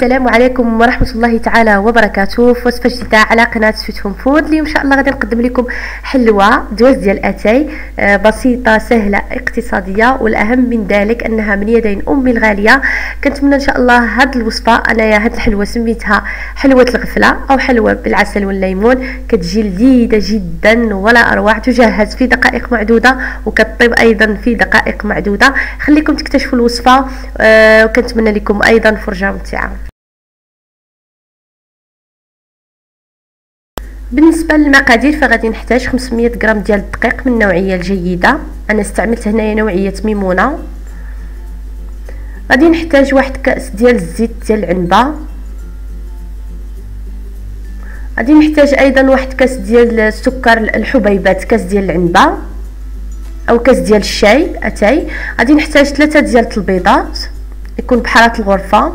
السلام عليكم ورحمه الله تعالى وبركاته. في وصفه جديده على قناه سويت هوم فود. اليوم ان شاء الله غادي نقدم لكم حلوه دواز ديال اتاي بسيطه سهله اقتصاديه، والاهم من ذلك انها من يدين امي الغاليه. كنتمنى ان شاء الله هاد الوصفه، انايا هاد الحلوه سميتها حلوه الغفله او حلوه بالعسل والليمون. كتجي لذيذه جدا ولا اروع، تجهز في دقائق معدوده وكطيب ايضا في دقائق معدوده. خليكم تكتشفوا الوصفه وكنتمنى لكم ايضا فرجه ممتعه. بالنسبه للمقادير فغادي نحتاج 500 غرام ديال الدقيق من النوعيه الجيده، انا استعملت هنايا نوعيه ميمونه. غادي نحتاج واحد كاس ديال الزيت ديال العنبه. غادي نحتاج ايضا واحد كاس ديال السكر الحبيبات، كاس ديال العنبه او كاس ديال الشاي اتاي. غادي نحتاج 3 ديال البيضات يكون بحراره الغرفه،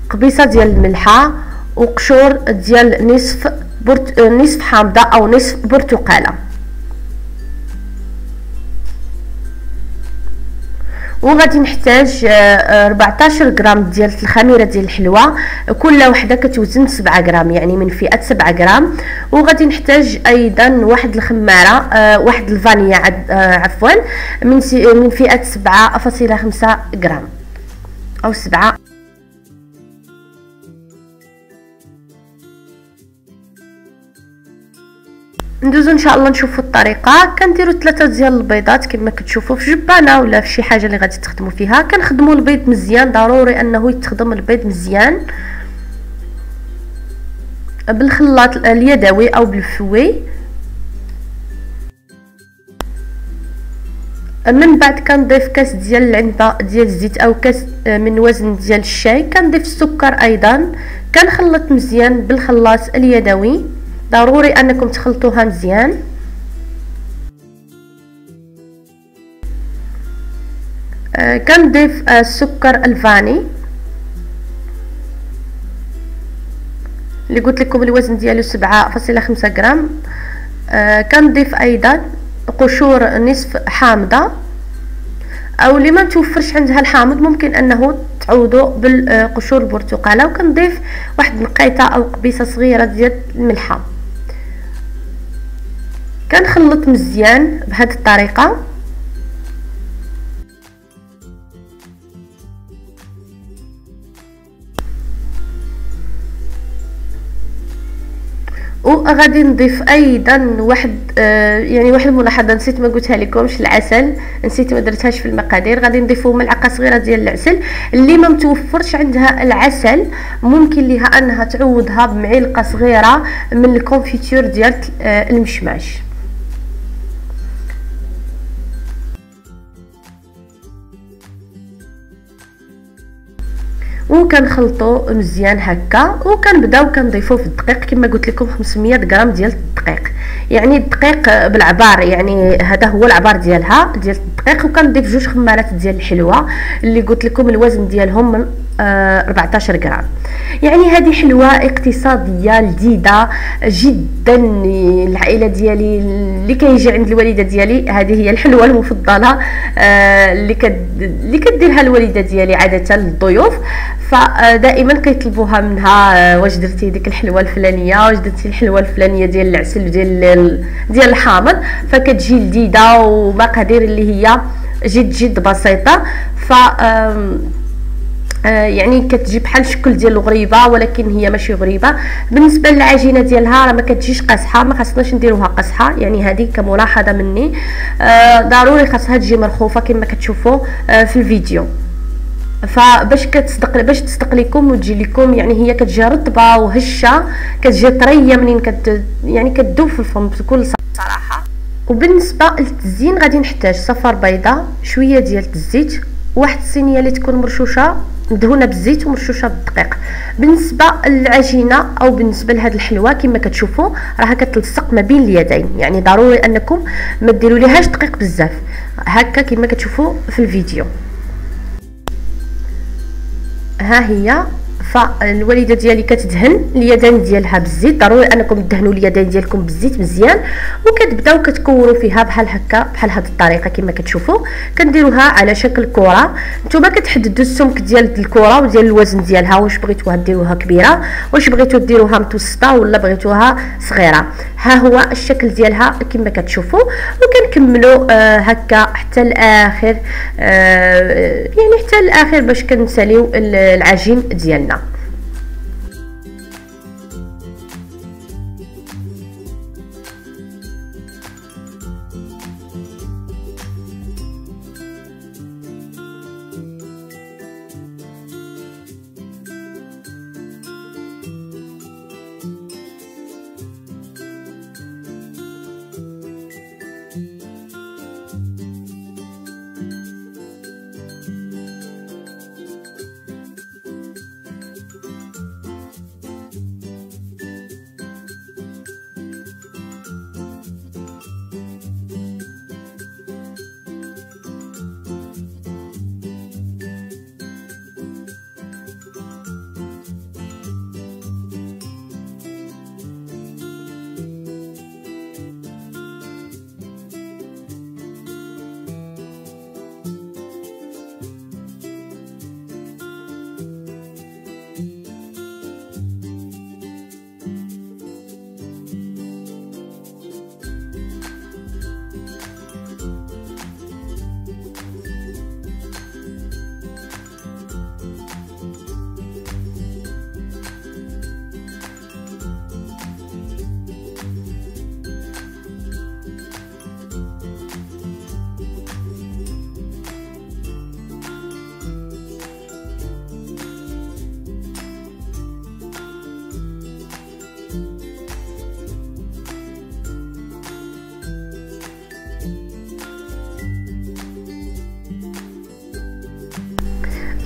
قبيصه ديال الملحه، وقشور ديال نصف حامضه او نصف برتقاله. وغادي نحتاج 14 غرام ديال الخميره ديال الحلوه، كل وحده كتوزن 7 غرام، يعني من فئه 7 غرام. وغادي نحتاج ايضا واحد الخماره، واحد الفانيا عفوا من فئه 7.5 غرام او 7. ندوزو ان شاء الله نشوفوا الطريقه. كنديروا 3 ديال البيضات كما كتشوفوا في جبانه ولا في شي حاجه اللي غادي تخدموا فيها. كنخدموا البيض مزيان، ضروري انه يتخدم البيض مزيان بالخلاط اليدوي او بالفوي. من بعد كنضيف كاس ديال العنبه ديال الزيت او كاس من وزن ديال الشاي. كنضيف السكر ايضا، كنخلط مزيان بالخلاط اليدوي، ضروري انكم تخلطوها مزيان. كنضيف السكر الفاني اللي قلت لكم الوزن ديالو 7.5 غرام. كنضيف ايضا قشور نصف حامضه، او اللي ما متوفرش عندها الحامض ممكن انه تعوضوا بالقشور البرتقاله. وكنضيف واحد نقيطه او قبيصه صغيره ديال الملحه. كنخلط مزيان بهذه الطريقه. وغادي نضيف ايضا واحد واحد الملاحظه نسيت ما قلتها لكمش، العسل نسيت ما درتهاش في المقادير. غادي نضيفوا ملعقه صغيره ديال العسل. اللي ما متوفرش عندها العسل ممكن ليها انها تعوضها بمعلقه صغيره من الكونفيتور ديال المشماش. وكنخلطوا مزيان هكا، وكنبداو كنضيفوا في الدقيق كما قلت لكم 500 غرام ديال الدقيق، يعني الدقيق بالعبار، يعني هذا هو العبار ديالها ديال الدقيق. وكنضيف 2 خمارات ديال الحلوه اللي قلت لكم الوزن ديالهم من 14 غرام. يعني هذه حلوه اقتصاديه لذيذه جدا. العائله ديالي اللي كيجي عند الوالده ديالي هذه هي الحلوه المفضله اللي كديرها الوالده ديالي عاده للضيوف، فدائما كيطلبوها منها. واش درتي ديك الحلوه الفلانيه، واش درتي الحلوه الفلانيه ديال العسل ديال الحامض. فكتجي لذيذه ومقادير اللي هي جد بسيطه. ف يعني كتجي بحال الشكل ديال الغريبه، ولكن هي ماشي غريبه. بالنسبه للعجينه ديالها راه ما كتجيش قاصحه، ما خاصناش نديروها قاصحه، يعني هذه كملاحظه مني. ضروري خاصها تجي مرخوفه كما كتشوفوا في الفيديو. فباش تصدق لكم وتجي لكم، يعني هي كتجي رطبه وهشه، كتجي طريه منين يعني كتذوب في الفم بكل صراحه. وبالنسبه للتزيين غادي نحتاج صفار بيضه، شويه ديال الزيت، واحد الصينيه اللي تكون مرشوشه مدهونه بالزيت ومرشوشه بالدقيق. بالنسبه للعجينه او بالنسبه لهاد الحلوه كما كتشوفوا راها كتلصق ما بين اليدين، يعني ضروري انكم ما ديروا ليهاش دقيق بزاف، هكا كما كتشوفوا في الفيديو. ها هي فالوالده ديالي كتدهن اليدين ديالها بالزيت. ضروري انكم تدهنوا اليدين ديالكم بالزيت مزيان، وكتبداو كتكوروا فيها بحال هكا بحال هذه الطريقه كما كتشوفوا. كنديروها على شكل كره. نتوما كتحددوا السمك ديال الكره وديال الوزن ديالها، واش بغيتوها ديروها كبيره، واش بغيتوا ديروها متوسطه، ولا بغيتوها صغيره. ها هو الشكل ديالها كما كتشوفوا. وكنكملوا هكا حتى الاخر، يعني حتى الاخر باش كنساليو العجين ديالنا.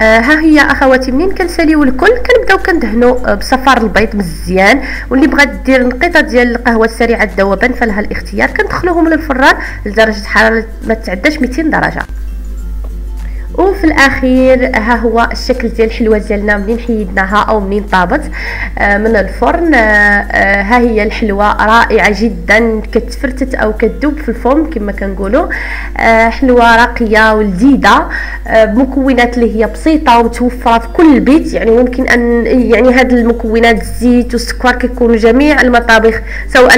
ها هي اخواتي منين كنساليو الكل كنبداو كندهنوا بصفار البيض مزيان. واللي بغات دير نقيطه ديال القهوه السريعه الذوبان فلها الاختيار. كندخلوهم للفران لدرجه حراره ما تعداش 200 درجه. وفي الاخير ها هو الشكل ديال الحلوه ديالنا منين حيدناها او منين طابت من الفرن. ها هي الحلوه رائعه جدا، كتفرتت او كتذوب في الفم كما كنقولوا. حلوه راقيه ولذيذه بمكونات اللي هي بسيطه ومتوفره في كل بيت. يعني ممكن ان يعني هاد المكونات الزيت والسكر كيكونوا جميع المطابخ سواء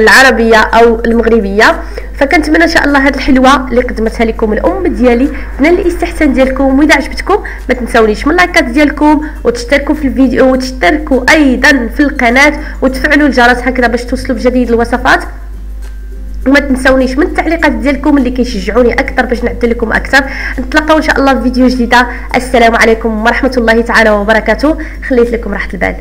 العربيه او المغربيه. فكنتمنى ان شاء الله هاد الحلوه اللي قدمتها لكم الام ديالي تنال الاستحسان ديالكم. واذا عجبتكم ما تنساونيش من اللايكات ديالكم وتشتركوا في الفيديو وتشتركوا ايضا في القناه وتفعلوا الجرس هكذا باش توصلوا بجديد الوصفات. وما تنساونيش من التعليقات ديالكم اللي كيشجعوني اكثر باش نعدل لكم اكثر. نتلاقاو ان شاء الله في فيديو جديده. السلام عليكم ورحمه الله تعالى وبركاته. خليت لكم راحه البال.